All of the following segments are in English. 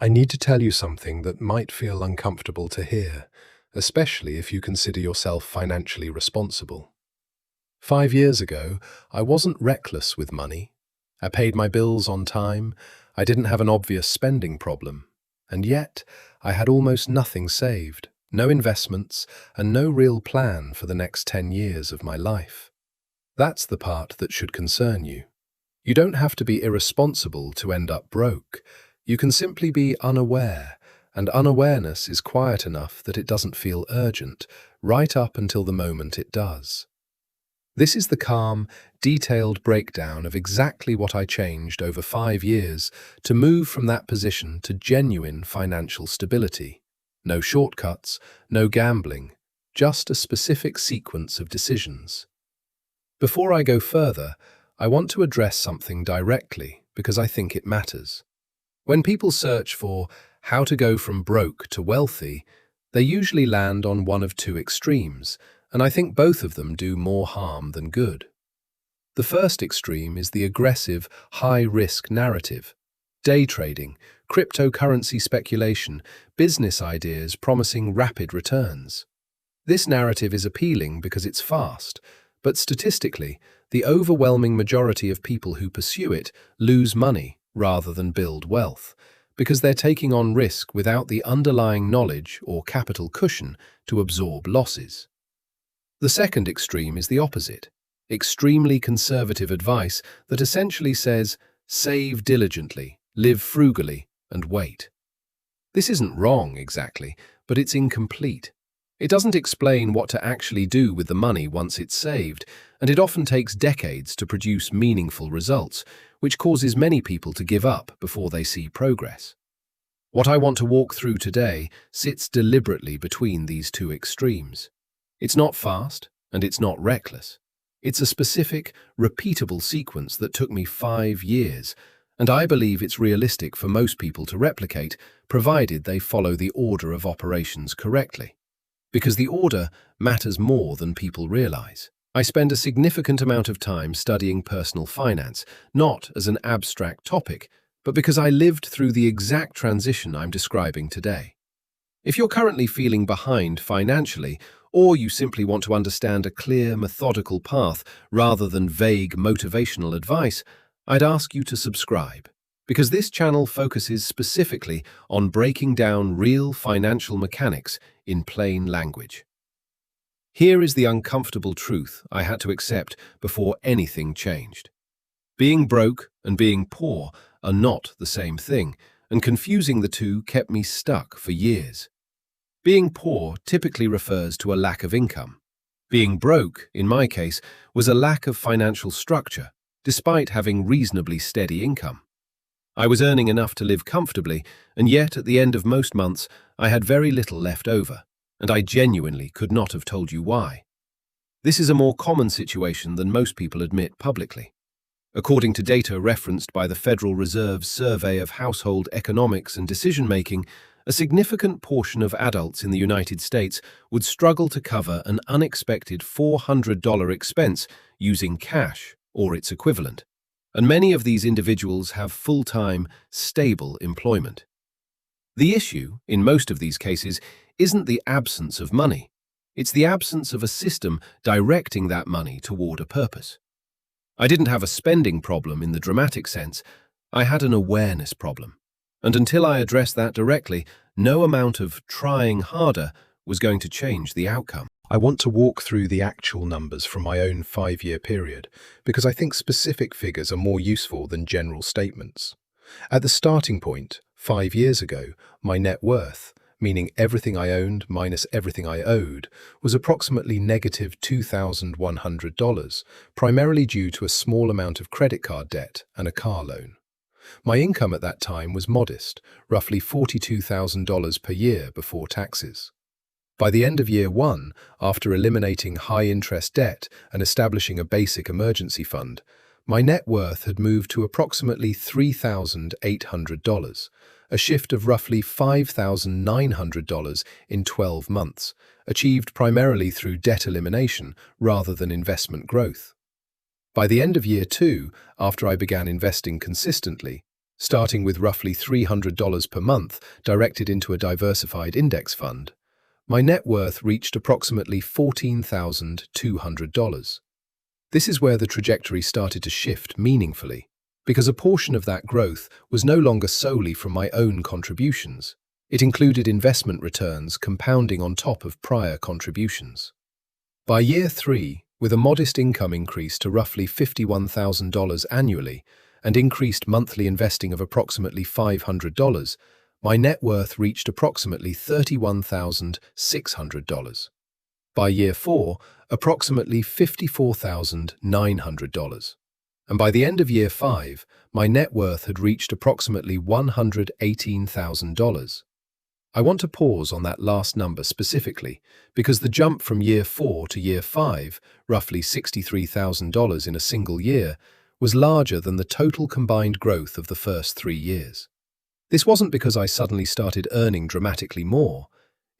I need to tell you something that might feel uncomfortable to hear, especially if you consider yourself financially responsible. 5 years ago, I wasn't reckless with money. I paid my bills on time, I didn't have an obvious spending problem, and yet I had almost nothing saved, no investments, and no real plan for the next 10 years of my life. That's the part that should concern you. You don't have to be irresponsible to end up broke. You can simply be unaware, and unawareness is quiet enough that it doesn't feel urgent, right up until the moment it does. This is the calm, detailed breakdown of exactly what I changed over 5 years to move from that position to genuine financial stability. No shortcuts, no gambling, just a specific sequence of decisions. Before I go further, I want to address something directly because I think it matters. When people search for how to go from broke to wealthy, they usually land on one of two extremes, and I think both of them do more harm than good. The first extreme is the aggressive, high-risk narrative. Day trading, cryptocurrency speculation, business ideas promising rapid returns. This narrative is appealing because it's fast, but statistically, the overwhelming majority of people who pursue it lose money rather than build wealth, because they're taking on risk without the underlying knowledge or capital cushion to absorb losses. The second extreme is the opposite, extremely conservative advice that essentially says, save diligently, live frugally, and wait. This isn't wrong exactly, but it's incomplete. It doesn't explain what to actually do with the money once it's saved, and it often takes decades to produce meaningful results, which causes many people to give up before they see progress. What I want to walk through today sits deliberately between these two extremes. It's not fast, and it's not reckless. It's a specific, repeatable sequence that took me 5 years, and I believe it's realistic for most people to replicate, provided they follow the order of operations correctly. Because the order matters more than people realize. I spend a significant amount of time studying personal finance, not as an abstract topic, but because I lived through the exact transition I'm describing today. If you're currently feeling behind financially, or you simply want to understand a clear, methodical path rather than vague motivational advice, I'd ask you to subscribe, because this channel focuses specifically on breaking down real financial mechanics in plain language. Here is the uncomfortable truth I had to accept before anything changed. Being broke and being poor are not the same thing, and confusing the two kept me stuck for years. Being poor typically refers to a lack of income. Being broke, in my case, was a lack of financial structure, despite having reasonably steady income. I was earning enough to live comfortably, and yet at the end of most months, I had very little left over, and I genuinely could not have told you why. This is a more common situation than most people admit publicly. According to data referenced by the Federal Reserve's Survey of Household Economics and Decision-Making, a significant portion of adults in the United States would struggle to cover an unexpected $400 expense using cash or its equivalent, and many of these individuals have full-time, stable employment. The issue, in most of these cases, isn't the absence of money. It's the absence of a system directing that money toward a purpose. I didn't have a spending problem in the dramatic sense. I had an awareness problem. And until I addressed that directly, no amount of trying harder was going to change the outcome. I want to walk through the actual numbers from my own 5-year period, because I think specific figures are more useful than general statements. At the starting point, 5 years ago, my net worth, meaning everything I owned minus everything I owed, was approximately negative $2,100, primarily due to a small amount of credit card debt and a car loan. My income at that time was modest, roughly $42,000 per year before taxes. By the end of year 1, after eliminating high-interest debt and establishing a basic emergency fund, my net worth had moved to approximately $3,800, a shift of roughly $5,900 in 12 months, achieved primarily through debt elimination rather than investment growth. By the end of year 2, after I began investing consistently, Starting with roughly $300 per month directed into a diversified index fund, my net worth reached approximately $14,200. This is where the trajectory started to shift meaningfully, because a portion of that growth was no longer solely from my own contributions. It included investment returns compounding on top of prior contributions. By year 3, with a modest income increase to roughly $51,000 annually and increased monthly investing of approximately $500, my net worth reached approximately $31,600. By year 4, approximately $54,900. And by the end of year 5, my net worth had reached approximately $118,000. I want to pause on that last number specifically because the jump from year 4 to year 5, roughly $63,000 in a single year, was larger than the total combined growth of the first 3 years. This wasn't because I suddenly started earning dramatically more.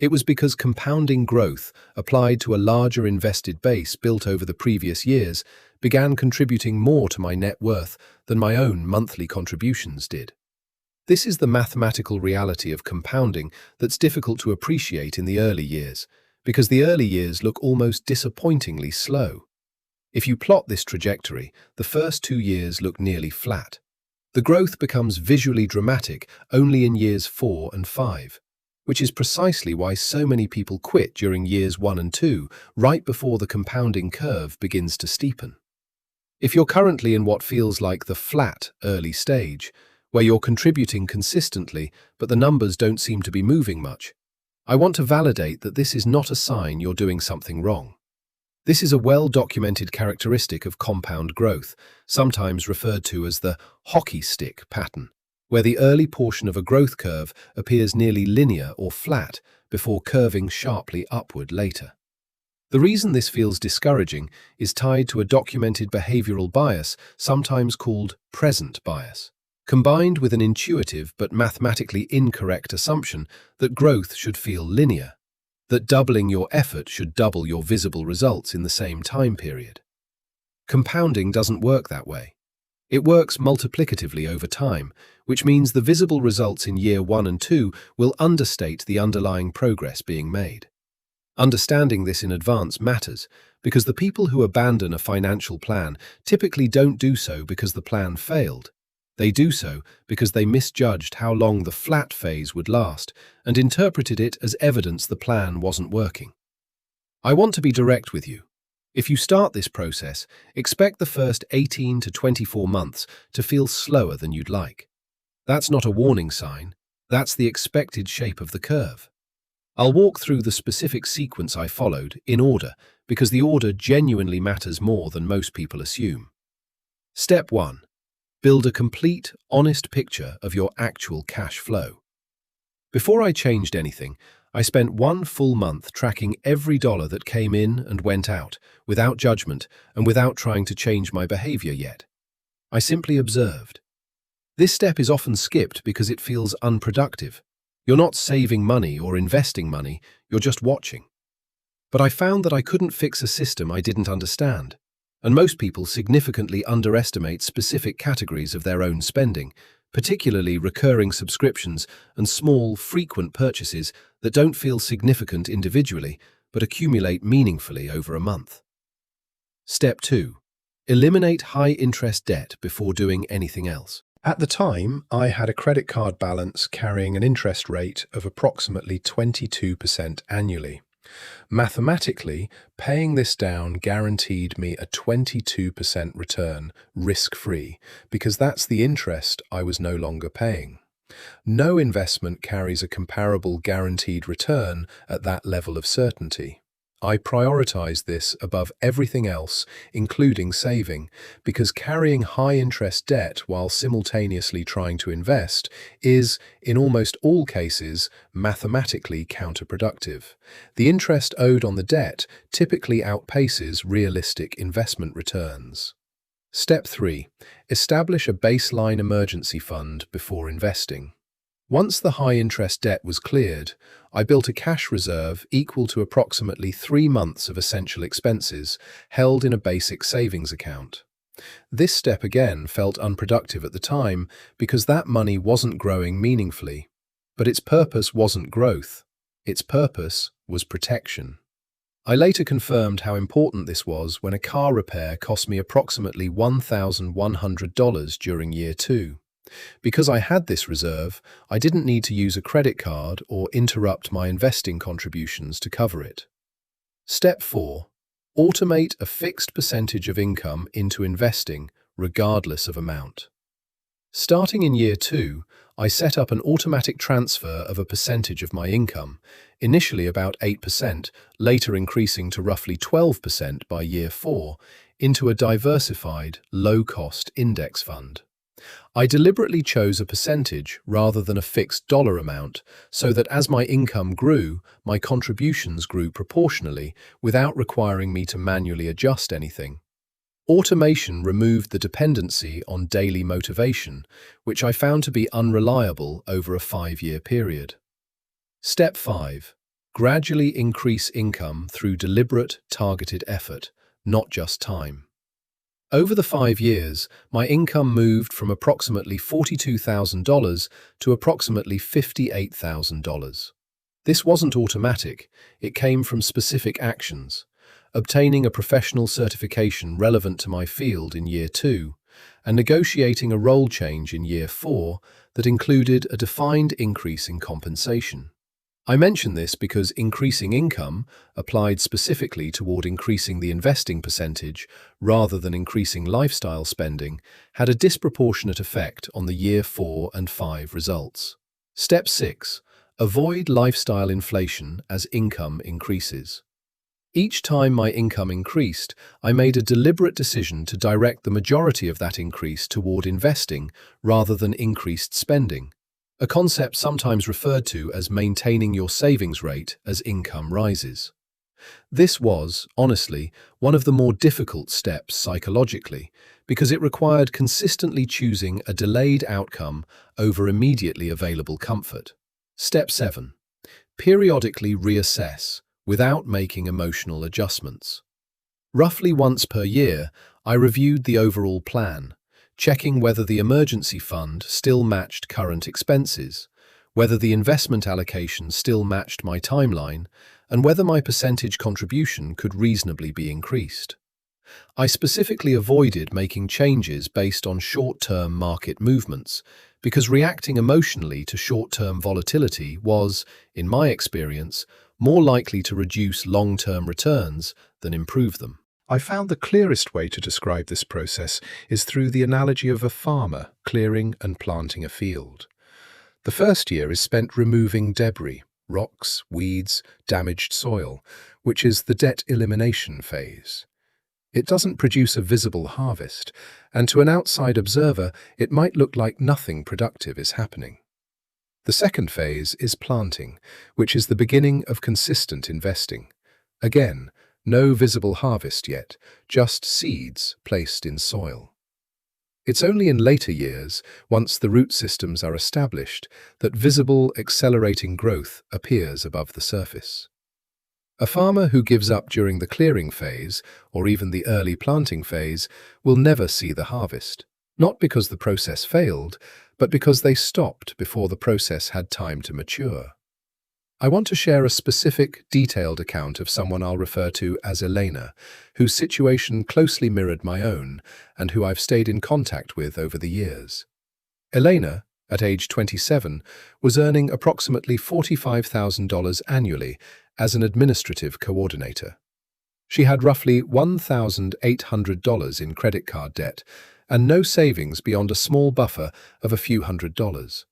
It was because compounding growth, applied to a larger invested base built over the previous years, began contributing more to my net worth than my own monthly contributions did. This is the mathematical reality of compounding that's difficult to appreciate in the early years, because the early years look almost disappointingly slow. If you plot this trajectory, the first 2 years look nearly flat. The growth becomes visually dramatic only in years 4 and 5, which is precisely why so many people quit during years 1 and 2, right before the compounding curve begins to steepen. If you're currently in what feels like the flat early stage, where you're contributing consistently but the numbers don't seem to be moving much, I want to validate that this is not a sign you're doing something wrong. This is a well-documented characteristic of compound growth, sometimes referred to as the hockey stick pattern, where the early portion of a growth curve appears nearly linear or flat before curving sharply upward later. The reason this feels discouraging is tied to a documented behavioral bias, sometimes called present bias, combined with an intuitive but mathematically incorrect assumption that growth should feel linear, that doubling your effort should double your visible results in the same time period. Compounding doesn't work that way. It works multiplicatively over time, which means the visible results in year 1 and 2 will understate the underlying progress being made. Understanding this in advance matters, because the people who abandon a financial plan typically don't do so because the plan failed. They do so because they misjudged how long the flat phase would last and interpreted it as evidence the plan wasn't working. I want to be direct with you. If you start this process, expect the first 18 to 24 months to feel slower than you'd like. That's not a warning sign. That's the expected shape of the curve. I'll walk through the specific sequence I followed in order because the order genuinely matters more than most people assume. Step 1. Build a complete, honest picture of your actual cash flow. Before I changed anything, I spent 1 full month tracking every dollar that came in and went out, without judgment and without trying to change my behavior yet. I simply observed. This step is often skipped because it feels unproductive. You're not saving money or investing money, you're just watching. But I found that I couldn't fix a system I didn't understand. And most people significantly underestimate specific categories of their own spending, particularly recurring subscriptions and small, frequent purchases that don't feel significant individually, but accumulate meaningfully over a month. Step 2. Eliminate high-interest debt before doing anything else. At the time, I had a credit card balance carrying an interest rate of approximately 22% annually. Mathematically, paying this down guaranteed me a 22% return, risk-free, because that's the interest I was no longer paying. No investment carries a comparable guaranteed return at that level of certainty. I prioritized this above everything else, including saving, because carrying high-interest debt while simultaneously trying to invest is, in almost all cases, mathematically counterproductive. The interest owed on the debt typically outpaces realistic investment returns. Step 3. Establish a baseline emergency fund before investing. Once the high-interest debt was cleared, I built a cash reserve equal to approximately 3 months of essential expenses held in a basic savings account. This step again felt unproductive at the time because that money wasn't growing meaningfully. But its purpose wasn't growth. Its purpose was protection. I later confirmed how important this was when a car repair cost me approximately $1,100 during year 2. Because I had this reserve, I didn't need to use a credit card or interrupt my investing contributions to cover it. Step 4. Automate a fixed percentage of income into investing, regardless of amount. Starting in year 2, I set up an automatic transfer of a percentage of my income, initially about 8%, later increasing to roughly 12% by year 4, into a diversified, low-cost index fund. I deliberately chose a percentage rather than a fixed dollar amount so that as my income grew, my contributions grew proportionally without requiring me to manually adjust anything. Automation removed the dependency on daily motivation, which I found to be unreliable over a 5-year period. Step 5. Gradually increase income through deliberate, targeted effort, not just time. Over the 5 years, my income moved from approximately $42,000 to approximately $58,000. This wasn't automatic, it came from specific actions. Obtaining a professional certification relevant to my field in year 2, and negotiating a role change in year 4 that included a defined increase in compensation. I mention this because increasing income, applied specifically toward increasing the investing percentage rather than increasing lifestyle spending, had a disproportionate effect on the year 4 and 5 results. Step 6. Avoid lifestyle inflation as income increases. Each time my income increased, I made a deliberate decision to direct the majority of that increase toward investing rather than increased spending, a concept sometimes referred to as maintaining your savings rate as income rises. This was, honestly, one of the more difficult steps psychologically because it required consistently choosing a delayed outcome over immediately available comfort. Step 7. Periodically reassess without making emotional adjustments. Roughly once per year, I reviewed the overall plan, checking whether the emergency fund still matched current expenses, whether the investment allocation still matched my timeline, and whether my percentage contribution could reasonably be increased. I specifically avoided making changes based on short-term market movements because reacting emotionally to short-term volatility was, in my experience, more likely to reduce long-term returns than improve them. I found the clearest way to describe this process is through the analogy of a farmer clearing and planting a field. The first year is spent removing debris, rocks, weeds, damaged soil, which is the debt elimination phase. It doesn't produce a visible harvest, and to an outside observer, it might look like nothing productive is happening. The second phase is planting, which is the beginning of consistent investing. Again, no visible harvest yet, just seeds placed in soil. It's only in later years, once the root systems are established, that visible, accelerating growth appears above the surface. A farmer who gives up during the clearing phase, or even the early planting phase, will never see the harvest, not because the process failed, but because they stopped before the process had time to mature. I want to share a specific, detailed account of someone I'll refer to as Elena, whose situation closely mirrored my own and who I've stayed in contact with over the years. Elena, at age 27, was earning approximately $45,000 annually as an administrative coordinator. She had roughly $1,800 in credit card debt and no savings beyond a small buffer of a few $100s.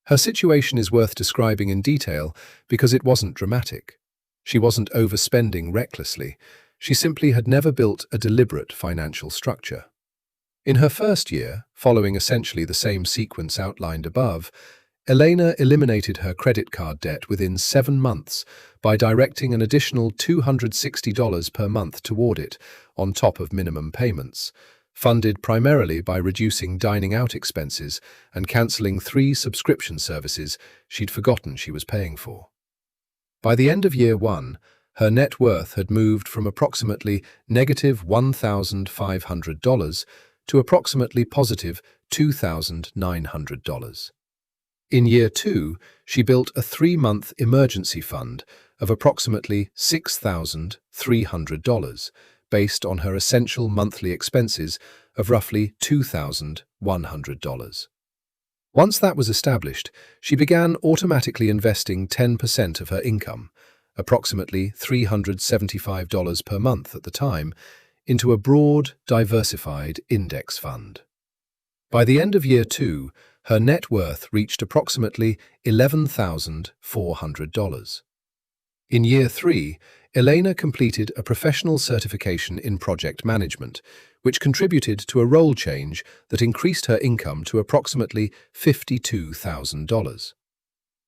Her situation is worth describing in detail because it wasn't dramatic. She wasn't overspending recklessly. She simply had never built a deliberate financial structure. In her first year, following essentially the same sequence outlined above, Elena eliminated her credit card debt within 7 months by directing an additional $260 per month toward it, on top of minimum payments, funded primarily by reducing dining out expenses and cancelling 3 subscription services she'd forgotten she was paying for. By the end of year 1, her net worth had moved from approximately negative $1,500 to approximately positive $2,900. In year 2, she built a 3-month emergency fund of approximately $6,300, based on her essential monthly expenses of roughly $2,100. Once that was established, she began automatically investing 10% of her income, approximately $375 per month at the time, into a broad, diversified index fund. By the end of year 2, her net worth reached approximately $11,400. In year 3, Elena completed a professional certification in project management, which contributed to a role change that increased her income to approximately $52,000.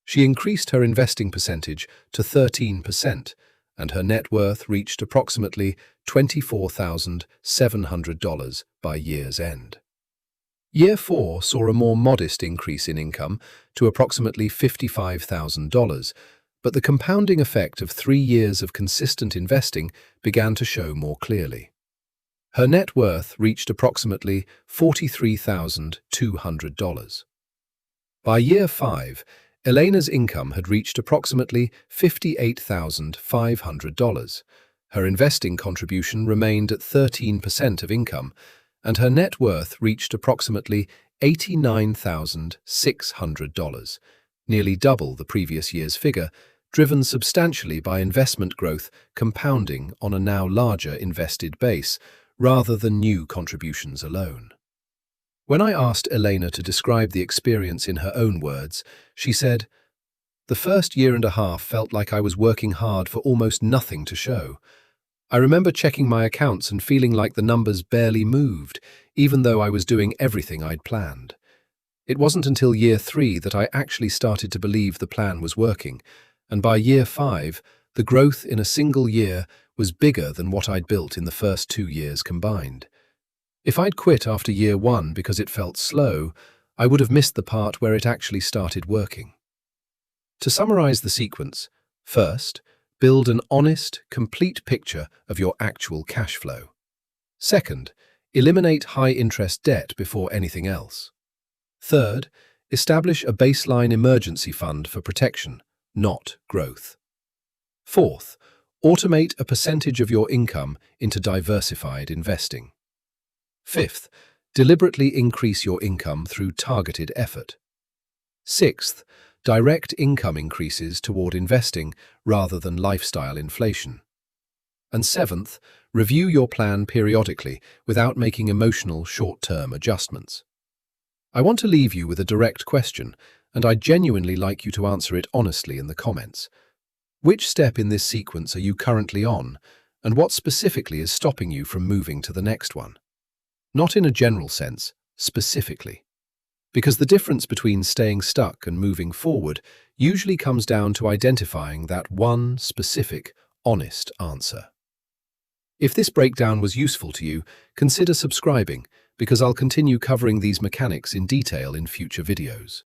She increased her investing percentage to 13%, and her net worth reached approximately $24,700 by year's end. Year 4 saw a more modest increase in income to approximately $55,000, but the compounding effect of 3 years of consistent investing began to show more clearly. Her net worth reached approximately $43,200. By year 5, Elena's income had reached approximately $58,500. Her investing contribution remained at 13% of income, and her net worth reached approximately $89,600, nearly double the previous year's figure, driven substantially by investment growth compounding on a now larger invested base, rather than new contributions alone. When I asked Elena to describe the experience in her own words, she said, "The first year and a half felt like I was working hard for almost nothing to show. I remember checking my accounts and feeling like the numbers barely moved, even though I was doing everything I'd planned. It wasn't until year 3 that I actually started to believe the plan was working, and by year 5, the growth in a single year was bigger than what I'd built in the first 2 years combined. If I'd quit after year 1 because it felt slow, I would have missed the part where it actually started working." To summarize the sequence, first, build an honest, complete picture of your actual cash flow. Second, eliminate high-interest debt before anything else. Third, establish a baseline emergency fund for protection, not growth. Fourth, automate a percentage of your income into diversified investing. Fifth, deliberately increase your income through targeted effort. Sixth, direct income increases toward investing rather than lifestyle inflation. And seventh, review your plan periodically without making emotional short-term adjustments. I want to leave you with a direct question, and I'd genuinely like you to answer it honestly in the comments. Which step in this sequence are you currently on, and what specifically is stopping you from moving to the next one? Not in a general sense, specifically. Because the difference between staying stuck and moving forward usually comes down to identifying that one specific, honest answer. If this breakdown was useful to you, consider subscribing, because I'll continue covering these mechanics in detail in future videos.